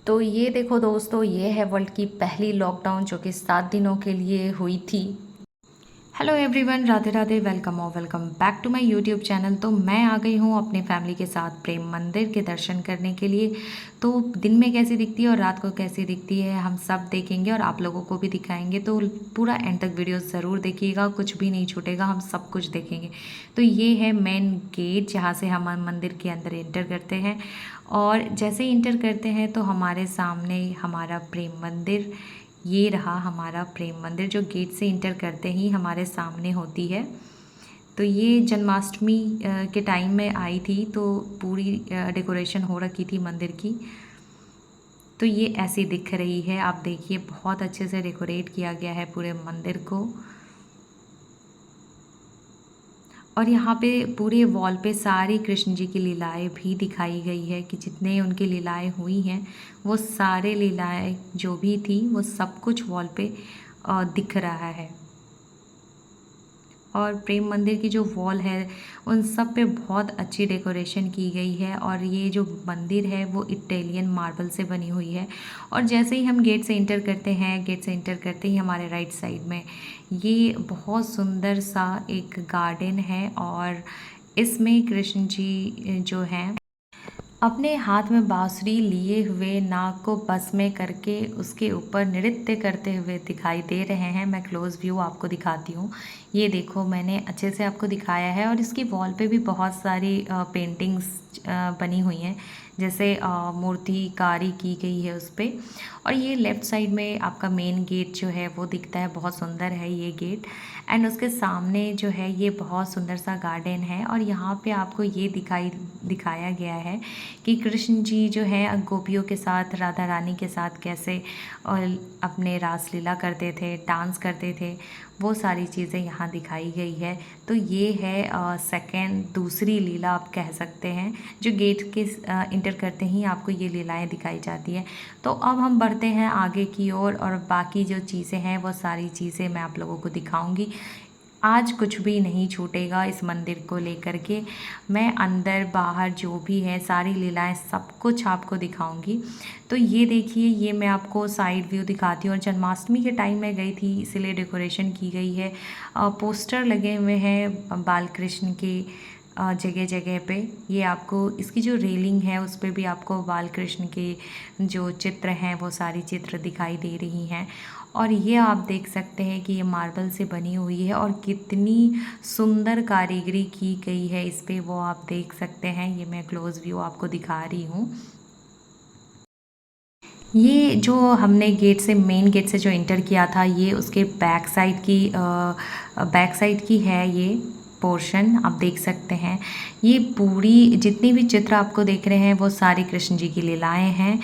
तो ये देखो दोस्तों, ये है वर्ल्ड की पहली लॉकडाउन जो कि 7 दिनों के लिए हुई थी। Hello everyone, Radhe Radhe, welcome और welcome back to my YouTube channel. तो मैं आ गई हूँ अपनी फैमिली के साथ प्रेम मंदिर के दर्शन करने के लिए। तो दिन में कैसी दिखती है और रात को कैसी दिखती है हम सब देखेंगे और आप लोगों को भी दिखाएंगे। तो पूरा एंड तक वीडियो ज़रूर देखिएगा, कुछ भी नहीं छूटेगा, हम सब कुछ देखेंगे। तो ये है मेन गेट जहाँ से हम मंदिर के अंदर एंटर करते हैं। और जैसे ही इंटर करते हैं तो हमारे सामने हमारा प्रेम मंदिर, ये रहा हमारा प्रेम मंदिर जो गेट से इंटर करते ही हमारे सामने होती है। तो ये जन्माष्टमी के टाइम में आई थी, तो पूरी डेकोरेशन हो रखी थी मंदिर की। तो ये ऐसी दिख रही है, आप देखिए बहुत अच्छे से डेकोरेट किया गया है पूरे मंदिर को। और यहाँ पे पूरे वॉल पे सारी कृष्ण जी की लीलाएं भी दिखाई गई है कि जितने उनकी लीलाएं हुई हैं वो सारे लीलाएं जो भी थी वो सब कुछ वॉल पे दिख रहा है। और प्रेम मंदिर की जो वॉल है उन सब पे बहुत अच्छी डेकोरेशन की गई है। और ये जो मंदिर है वो इटालियन मार्बल से बनी हुई है। और जैसे ही हम गेट से इंटर करते हैं, गेट से इंटर करते ही हमारे राइट साइड में ये बहुत सुंदर सा एक गार्डन है। और इसमें कृष्ण जी जो हैं अपने हाथ में बांसुरी लिए हुए नाग को बस में करके उसके ऊपर नृत्य करते हुए दिखाई दे रहे हैं। मैं क्लोज़ व्यू आपको दिखाती हूँ। ये देखो, मैंने अच्छे से आपको दिखाया है। और इसकी वॉल पे भी बहुत सारी पेंटिंग्स बनी हुई हैं, जैसे मूर्तिकारी की गई है उस पर। और ये लेफ़्ट साइड में आपका मेन गेट जो है वो दिखता है, बहुत सुंदर है ये गेट। एंड उसके सामने जो है ये बहुत सुंदर सा गार्डन है। और यहाँ पे आपको ये दिखाया गया है कि कृष्ण जी जो है गोपियों के साथ, राधा रानी के साथ कैसे और अपने रासलीला करते थे, डांस करते थे, वो सारी चीज़ें यहाँ दिखाई गई है। तो ये है सेकंड, दूसरी लीला आप कह सकते हैं, जो गेट के इंटर करते ही आपको ये लीलाएं दिखाई जाती है। तो अब हम बढ़ते हैं आगे की ओर और बाकी जो चीज़ें हैं वो सारी चीज़ें मैं आप लोगों को दिखाऊंगी। आज कुछ भी नहीं छूटेगा इस मंदिर को लेकर के। मैं अंदर बाहर जो भी है सारी लीलाएं सब कुछ आपको दिखाऊंगी। तो ये देखिए, ये मैं आपको साइड व्यू दिखाती हूँ। और जन्माष्टमी के टाइम मैं गई थी इसलिए डेकोरेशन की गई है। पोस्टर लगे हुए हैं बाल कृष्ण के जगह जगह पे। ये आपको इसकी जो रेलिंग है उस पे भी आपको बाल कृष्ण के जो चित्र हैं वो सारी चित्र दिखाई दे रही हैं। और ये आप देख सकते हैं कि ये मार्बल से बनी हुई है और कितनी सुंदर कारीगरी की गई है इस पे, वो आप देख सकते हैं। ये मैं क्लोज़ व्यू आपको दिखा रही हूँ। ये जो हमने गेट से, मेन गेट से जो इंटर किया था, ये उसके बैक साइड की है ये पोर्शन, आप देख सकते हैं। ये पूरी जितनी भी चित्र आपको देख रहे हैं वो सारी कृष्ण जी की लीलाएं हैं।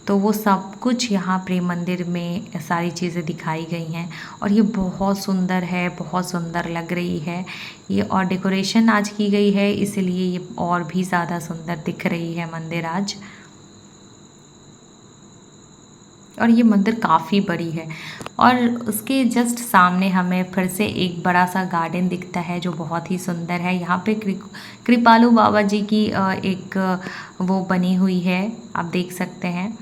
तो वो सब कुछ यहाँ प्रेम मंदिर में सारी चीज़ें दिखाई गई हैं। और ये बहुत सुंदर है, बहुत सुंदर लग रही है ये। और डेकोरेशन आज की गई है इसलिए ये और भी ज़्यादा सुंदर दिख रही है मंदिर आज। और ये मंदिर काफ़ी बड़ी है। और उसके जस्ट सामने हमें फिर से एक बड़ा सा गार्डन दिखता है जो बहुत ही सुंदर है। यहाँ पे कृपालु बाबा जी की एक वो बनी हुई है, आप देख सकते हैं।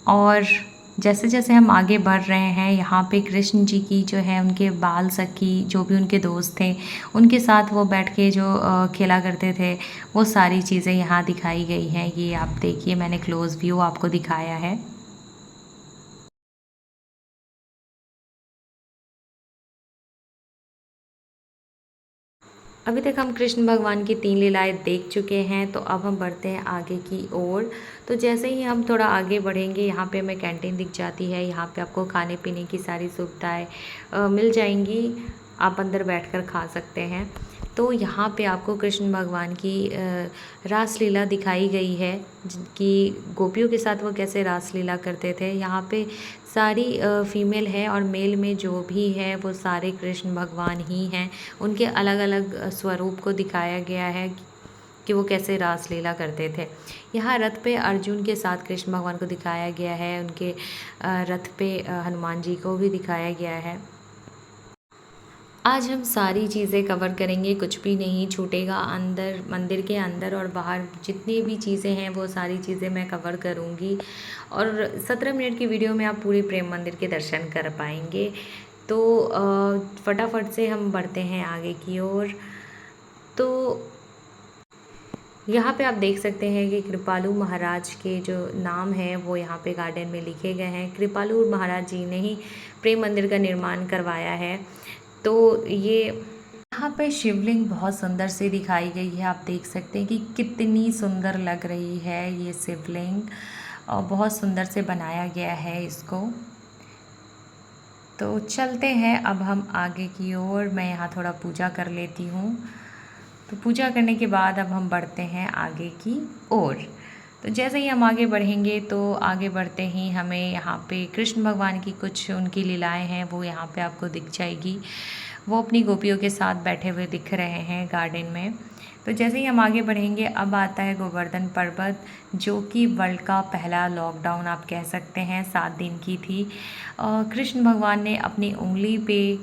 और जैसे जैसे हम आगे बढ़ रहे हैं, यहाँ पे कृष्ण जी की जो है उनके बाल सखी जो भी उनके दोस्त थे उनके साथ वो बैठ के जो खेला करते थे, वो सारी चीज़ें यहाँ दिखाई गई हैं। ये आप देखिए, मैंने क्लोज़ व्यू आपको दिखाया है। अभी तक हम कृष्ण भगवान की 3 लीलाएं देख चुके हैं, तो अब हम बढ़ते हैं आगे की ओर। तो जैसे ही हम थोड़ा आगे बढ़ेंगे, यहाँ पे हमें कैंटीन दिख जाती है। यहाँ पे आपको खाने पीने की सारी सुविधाएं मिल जाएंगी, आप अंदर बैठकर खा सकते हैं। तो यहाँ पे आपको कृष्ण भगवान की रासलीला दिखाई गई है कि गोपियों के साथ वो कैसे रासलीला करते थे। यहाँ पे सारी फीमेल है और मेल में जो भी है वो सारे कृष्ण भगवान ही हैं। उनके अलग अलग स्वरूप को दिखाया गया है कि वो कैसे रासलीला करते थे। यहाँ रथ पे अर्जुन के साथ कृष्ण भगवान को दिखाया गया है, उनके रथ पे हनुमान जी को भी दिखाया गया है। आज हम सारी चीज़ें कवर करेंगे, कुछ भी नहीं छूटेगा। अंदर मंदिर के अंदर और बाहर जितनी भी चीज़ें हैं वो सारी चीज़ें मैं कवर करूँगी और 17 मिनट की वीडियो में आप पूरे प्रेम मंदिर के दर्शन कर पाएंगे। तो फटाफट से हम बढ़ते हैं आगे की ओर। तो यहाँ पे आप देख सकते हैं कि कृपालु महाराज के जो नाम है वो यहाँ पे गार्डन में लिखे गए हैं। कृपालु महाराज जी ने ही प्रेम मंदिर का निर्माण करवाया है। तो ये यहाँ पे शिवलिंग बहुत सुंदर से दिखाई गई है। आप देख सकते हैं कि कितनी सुंदर लग रही है ये शिवलिंग और बहुत सुंदर से बनाया गया है इसको। तो चलते हैं अब हम आगे की ओर। मैं यहाँ थोड़ा पूजा कर लेती हूँ। तो पूजा करने के बाद अब हम बढ़ते हैं आगे की ओर। तो जैसे ही हम आगे बढ़ेंगे तो आगे बढ़ते ही हमें यहाँ पे कृष्ण भगवान की कुछ उनकी लीलाएं हैं वो यहाँ पे आपको दिख जाएगी। वो अपनी गोपियों के साथ बैठे हुए दिख रहे हैं गार्डन में। तो जैसे ही हम आगे बढ़ेंगे अब आता है गोवर्धन पर्वत, जो कि वर्ल्ड का पहला लॉकडाउन आप कह सकते हैं, 7 दिन की थी। कृष्ण भगवान ने अपनी उंगली पे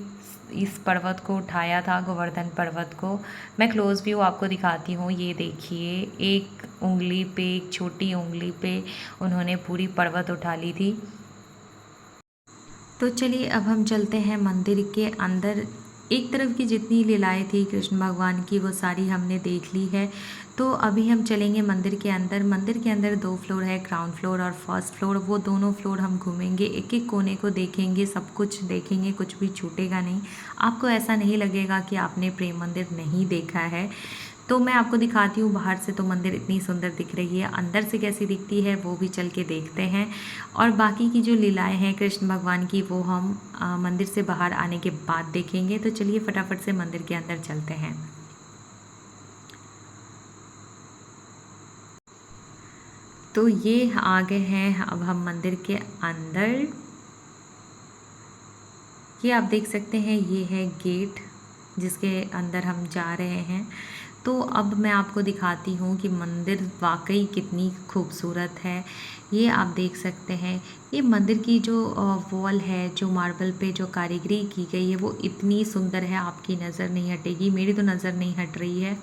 इस पर्वत को उठाया था, गोवर्धन पर्वत को। मैं क्लोज व्यू आपको दिखाती हूँ। ये देखिए, एक उंगली पे, एक छोटी उंगली पे उन्होंने पूरी पर्वत उठा ली थी। तो चलिए अब हम चलते हैं मंदिर के अंदर। एक तरफ की जितनी लीलाएं थी कृष्ण भगवान की वो सारी हमने देख ली है। तो अभी हम चलेंगे मंदिर के अंदर। मंदिर के अंदर 2 फ्लोर है, ग्राउंड फ्लोर और फर्स्ट फ्लोर। वो दोनों फ्लोर हम घूमेंगे, एक एक कोने को देखेंगे, सब कुछ देखेंगे, कुछ भी छूटेगा नहीं। आपको ऐसा नहीं लगेगा कि आपने प्रेम मंदिर नहीं देखा है। तो मैं आपको दिखाती हूँ बाहर से तो मंदिर इतनी सुंदर दिख रही है, अंदर से कैसी दिखती है वो भी चल के देखते हैं। और बाकी की जो लीलाएं हैं कृष्ण भगवान की वो हम मंदिर से बाहर आने के बाद देखेंगे। तो चलिए फटाफट से मंदिर के अंदर चलते हैं। तो ये आ गए हैं अब हम मंदिर के अंदर। ये आप देख सकते हैं, ये है गेट जिसके अंदर हम जा रहे हैं। तो अब मैं आपको दिखाती हूँ कि मंदिर वाकई कितनी खूबसूरत है। ये आप देख सकते हैं, ये मंदिर की जो वॉल है, जो मार्बल पे जो कारीगरी की गई है वो इतनी सुंदर है, आपकी नज़र नहीं हटेगी। मेरी तो नज़र नहीं हट रही है।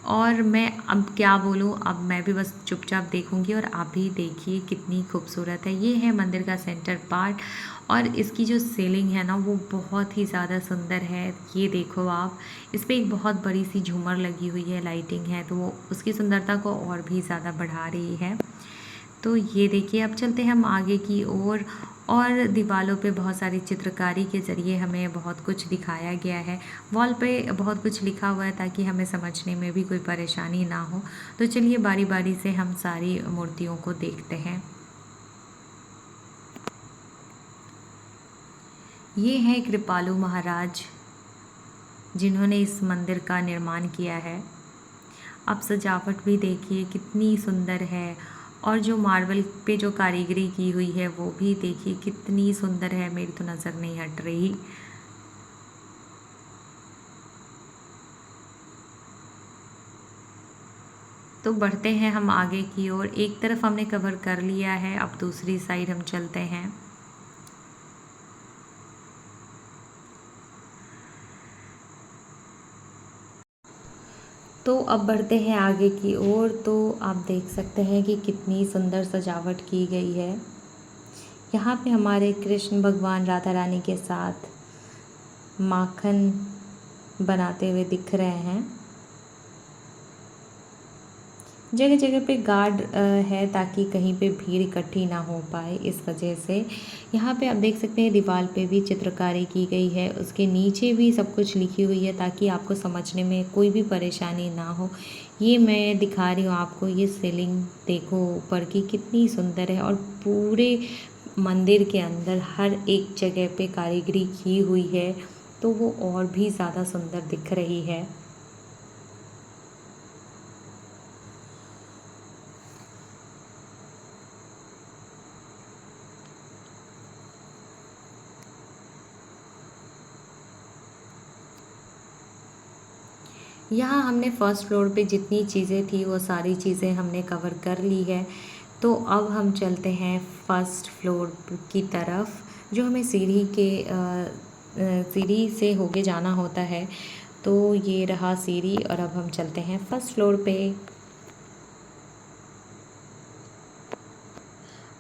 और मैं अब क्या बोलूँ, अब मैं भी बस चुपचाप देखूँगी और आप भी देखिए कितनी खूबसूरत है। ये है मंदिर का सेंटर पार्ट और इसकी जो सीलिंग है ना वो बहुत ही ज़्यादा सुंदर है। ये देखो आप, इस पर एक बहुत बड़ी सी झूमर लगी हुई है, लाइटिंग है, तो वो उसकी सुंदरता को और भी ज़्यादा बढ़ा रही है। तो ये देखिए, अब चलते हैं हम आगे की ओर। और दीवारों पे बहुत सारी चित्रकारी के ज़रिए हमें बहुत कुछ दिखाया गया है। वॉल पे बहुत कुछ लिखा हुआ है ताकि हमें समझने में भी कोई परेशानी ना हो। तो चलिए बारी बारी से हम सारी मूर्तियों को देखते हैं। ये हैं कृपालु महाराज, जिन्होंने इस मंदिर का निर्माण किया है। आप सजावट भी देखिए कितनी सुंदर है और जो मार्बल पे जो कारीगरी की हुई है वो भी देखिए कितनी सुंदर है। मेरी तो नज़र नहीं हट रही। तो बढ़ते हैं हम आगे की ओर। एक तरफ हमने कवर कर लिया है, अब दूसरी साइड हम चलते हैं। तो अब बढ़ते हैं आगे की ओर। तो आप देख सकते हैं कि कितनी सुंदर सजावट की गई है। यहाँ पे हमारे कृष्ण भगवान राधा रानी के साथ माखन बनाते हुए दिख रहे हैं। जगह जगह पे गार्ड है ताकि कहीं पे भीड़ इकट्ठी ना हो पाए, इस वजह से। यहाँ पे आप देख सकते हैं दीवार पे भी चित्रकारी की गई है, उसके नीचे भी सब कुछ लिखी हुई है ताकि आपको समझने में कोई भी परेशानी ना हो। ये मैं दिखा रही हूँ आपको, ये सीलिंग देखो ऊपर की कितनी सुंदर है और पूरे मंदिर के अंदर हर एक जगह पे कारीगरी की हुई है, तो वो और भी ज़्यादा सुंदर दिख रही है। यहाँ हमने फर्स्ट फ्लोर पे जितनी चीज़ें थी वो सारी चीज़ें हमने कवर कर ली है। तो अब हम चलते हैं फर्स्ट फ्लोर की तरफ, जो हमें सीढ़ी के सीढ़ी से होके जाना होता है। तो ये रहा सीढ़ी और अब हम चलते हैं फर्स्ट फ्लोर पे।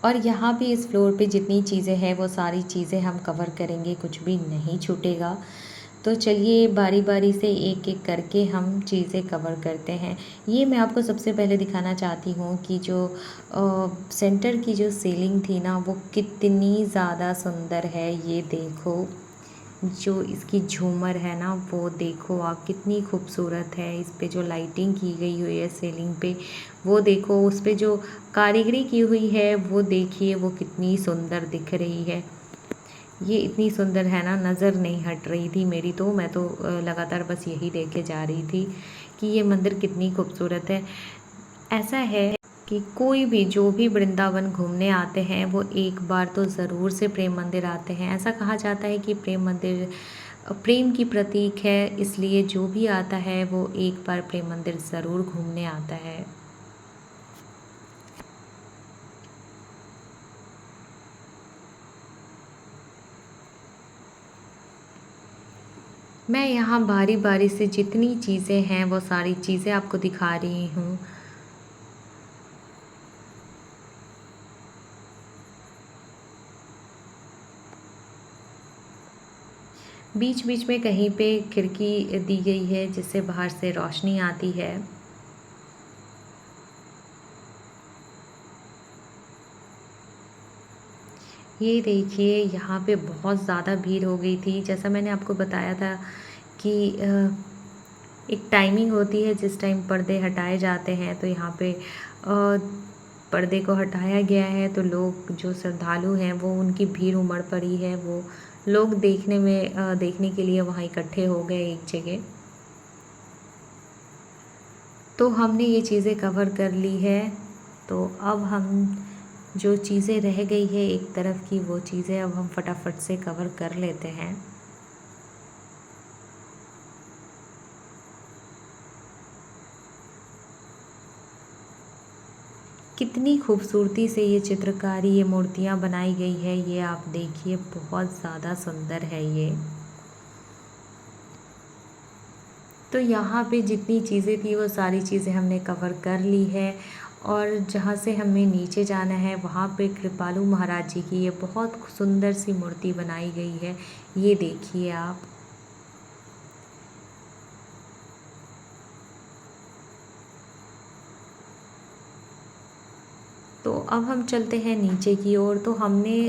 और यहाँ पे इस फ्लोर पे जितनी चीज़ें हैं वो सारी चीज़ें हम कवर करेंगे, कुछ भी नहीं छूटेगा। तो चलिए बारी बारी से एक एक करके हम चीज़ें कवर करते हैं। ये मैं आपको सबसे पहले दिखाना चाहती हूँ कि जो सेंटर की जो सीलिंग थी ना वो कितनी ज़्यादा सुंदर है। ये देखो, जो इसकी झूमर है ना वो देखो आप, कितनी खूबसूरत है। इस पे जो लाइटिंग की गई हुई है सीलिंग पे, वो देखो। उस पे जो कारीगरी की हुई है वो देखिए, वो कितनी सुंदर दिख रही है। ये इतनी सुंदर है ना, नज़र नहीं हट रही थी मेरी, तो मैं तो लगातार बस यही देखे जा रही थी कि ये मंदिर कितनी खूबसूरत है। ऐसा है कि कोई भी जो भी वृंदावन घूमने आते हैं वो एक बार तो ज़रूर से प्रेम मंदिर आते हैं। ऐसा कहा जाता है कि प्रेम मंदिर प्रेम की प्रतीक है, इसलिए जो भी आता है वो एक बार प्रेम मंदिर ज़रूर घूमने आता है। मैं यहाँ बारी बारी से जितनी चीज़ें हैं वो सारी चीज़ें आपको दिखा रही हूँ। बीच बीच में कहीं पे खिड़की दी गई है जिससे बाहर से रोशनी आती है। ये देखिए, यहाँ पे बहुत ज़्यादा भीड़ हो गई थी। जैसा मैंने आपको बताया था कि एक टाइमिंग होती है जिस टाइम पर्दे हटाए जाते हैं, तो यहाँ पे पर्दे को हटाया गया है। तो लोग जो श्रद्धालु हैं वो, उनकी भीड़ उमड़ पड़ी है। वो लोग देखने के लिए वहाँ इकट्ठे हो गए एक जगह। तो हमने ये चीज़ें कवर कर ली है। तो अब हम जो चीज़ें रह गई है एक तरफ की, वो चीज़ें अब हम फटाफट से कवर कर लेते हैं। कितनी खूबसूरती से ये चित्रकारी, ये मूर्तियाँ बनाई गई है, ये आप देखिए, बहुत ज़्यादा सुंदर है ये। तो यहाँ पे जितनी चीज़ें थी वो सारी चीज़ें हमने कवर कर ली है। और जहाँ से हमें नीचे जाना है वहाँ पे कृपालु महाराज जी की ये बहुत सुंदर सी मूर्ति बनाई गई है। ये देखिए आप। तो अब हम चलते हैं नीचे की ओर। तो हमने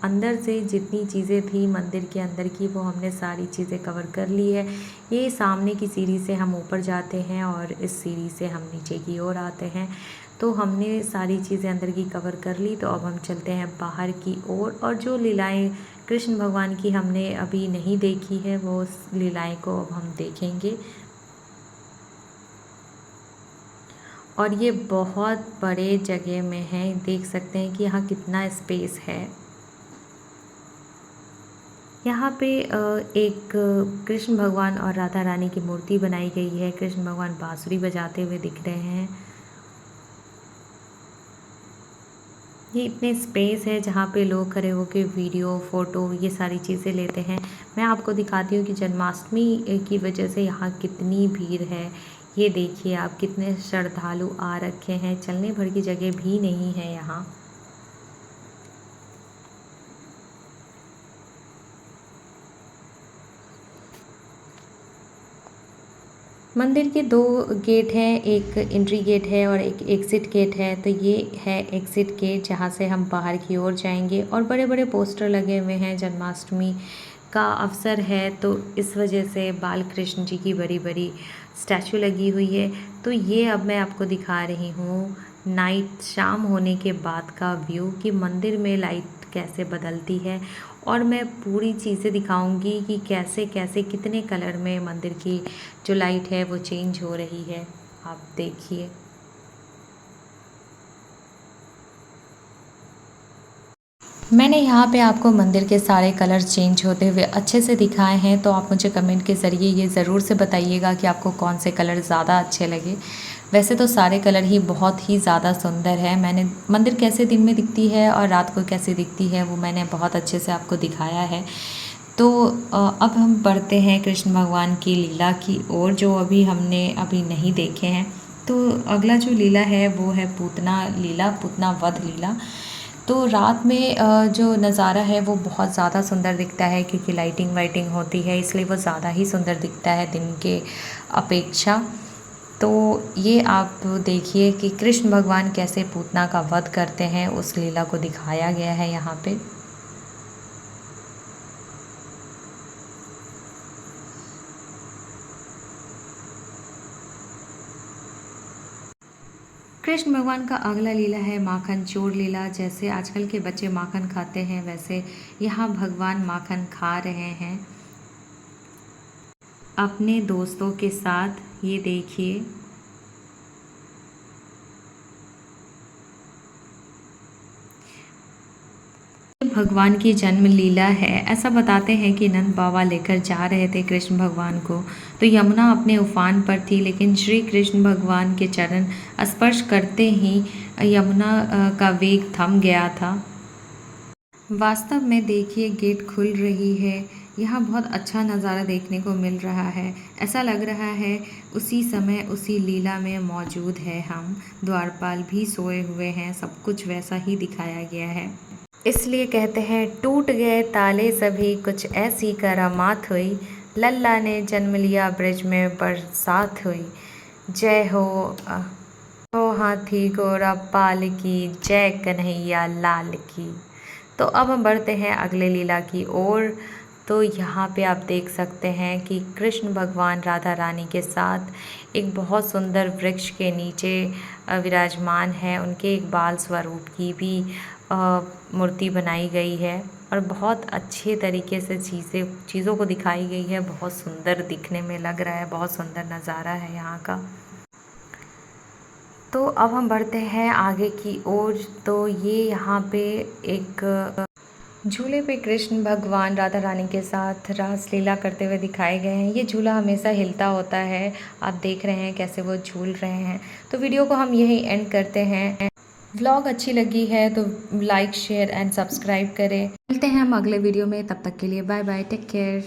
अंदर से जितनी चीज़ें थी मंदिर के अंदर की, वो हमने सारी चीज़ें कवर कर ली है। ये सामने की सीढ़ी से हम ऊपर जाते हैं और इस सीढ़ी से हम नीचे की ओर आते हैं। तो हमने सारी चीज़ें अंदर की कवर कर ली। तो अब हम चलते हैं बाहर की ओर, और जो लीलाएं कृष्ण भगवान की हमने अभी नहीं देखी है, वो लीलाएं को अब हम देखेंगे। और ये बहुत बड़े जगह में है, देख सकते हैं कि यहाँ कितना स्पेस है। यहाँ पे एक कृष्ण भगवान और राधा रानी की मूर्ति बनाई गई है। कृष्ण भगवान बांसुरी बजाते हुए दिख रहे हैं। ये इतने स्पेस है जहाँ पे लोग खड़े होकर वीडियो, फ़ोटो, ये सारी चीज़ें लेते हैं। मैं आपको दिखाती हूँ कि जन्माष्टमी की वजह से यहाँ कितनी भीड़ है। ये देखिए आप, कितने श्रद्धालु आ रखे हैं, चलने भर की जगह भी नहीं है यहाँ। मंदिर के दो गेट हैं, एक एंट्री गेट है और एक एग्ज़िट गेट है। तो ये है एग्ज़िट गेट, जहाँ से हम बाहर की ओर जाएंगे। और बड़े बड़े पोस्टर लगे हुए हैं, जन्माष्टमी का अवसर है तो इस वजह से बाल कृष्ण जी की बड़ी बड़ी स्टैचू लगी हुई है। तो ये अब मैं आपको दिखा रही हूँ नाइट, शाम होने के बाद का व्यू, कि मंदिर में लाइट कैसे बदलती है। और मैं पूरी चीज़ें दिखाऊंगी कि कैसे कैसे कितने कलर में मंदिर की जो लाइट है वो चेंज हो रही है। आप देखिए। मैंने यहाँ पे आपको मंदिर के सारे कलर चेंज होते हुए अच्छे से दिखाए हैं। तो आप मुझे कमेंट के ज़रिए ये ज़रूर से बताइएगा कि आपको कौन से कलर ज़्यादा अच्छे लगे। वैसे तो सारे कलर ही बहुत ही ज़्यादा सुंदर है। मैंने मंदिर कैसे दिन में दिखती है और रात को कैसे दिखती है वो मैंने बहुत अच्छे से आपको दिखाया है। तो अब हम बढ़ते हैं कृष्ण भगवान की लीला की ओर, जो हमने अभी नहीं देखे हैं। तो अगला जो लीला है वो है पूतना लीला, पूतना वध लीला। तो रात में जो नज़ारा है वो बहुत ज़्यादा सुंदर दिखता है, क्योंकि लाइटिंग वाइटिंग होती है, इसलिए वो ज़्यादा ही सुंदर दिखता है दिन के अपेक्षा। तो ये आप देखिए कि कृष्ण भगवान कैसे पूतना का वध करते हैं, उस लीला को दिखाया गया है यहाँ पे। कृष्ण भगवान का अगला लीला है माखन चोर लीला। जैसे आजकल के बच्चे माखन खाते हैं, वैसे यहाँ भगवान माखन खा रहे हैं अपने दोस्तों के साथ। ये देखिए, भगवान की जन्म लीला है। ऐसा बताते हैं कि नंद बाबा लेकर जा रहे थे कृष्ण भगवान को, तो यमुना अपने उफान पर थी, लेकिन श्री कृष्ण भगवान के चरण स्पर्श करते ही यमुना का वेग थम गया था। वास्तव में देखिए, गेट खुल रही है। यहाँ बहुत अच्छा नज़ारा देखने को मिल रहा है। ऐसा लग रहा है उसी समय उसी लीला में मौजूद है हम। द्वारपाल भी सोए हुए हैं, सब कुछ वैसा ही दिखाया गया है। इसलिए कहते हैं, टूट गए ताले सभी, कुछ ऐसी करामात हुई, लल्ला ने जन्म लिया ब्रज में बरसात हुई। जय हो हाथी घोड़ा पाल की, जय कन्हैया लाल की। तो अब हम बढ़ते हैं अगले लीला की ओर। तो यहाँ पे आप देख सकते हैं कि कृष्ण भगवान राधा रानी के साथ एक बहुत सुंदर वृक्ष के नीचे विराजमान है। उनके एक बाल स्वरूप की भी मूर्ति बनाई गई है, और बहुत अच्छे तरीके से चीज़ों को दिखाई गई है। बहुत सुंदर दिखने में लग रहा है, बहुत सुंदर नज़ारा है यहाँ का। तो अब हम बढ़ते हैं आगे की ओर। तो ये यहाँ पे एक झूले पे कृष्ण भगवान राधा रानी के साथ रास लीला करते हुए दिखाए गए हैं। ये झूला हमेशा हिलता होता है, आप देख रहे हैं कैसे वो झूल रहे हैं। तो वीडियो को हम यही एंड करते हैं। व्लॉग अच्छी लगी है तो लाइक शेयर एंड सब्सक्राइब करें। मिलते हैं हम अगले वीडियो में, तब तक के लिए बाय बाय, टेक केयर।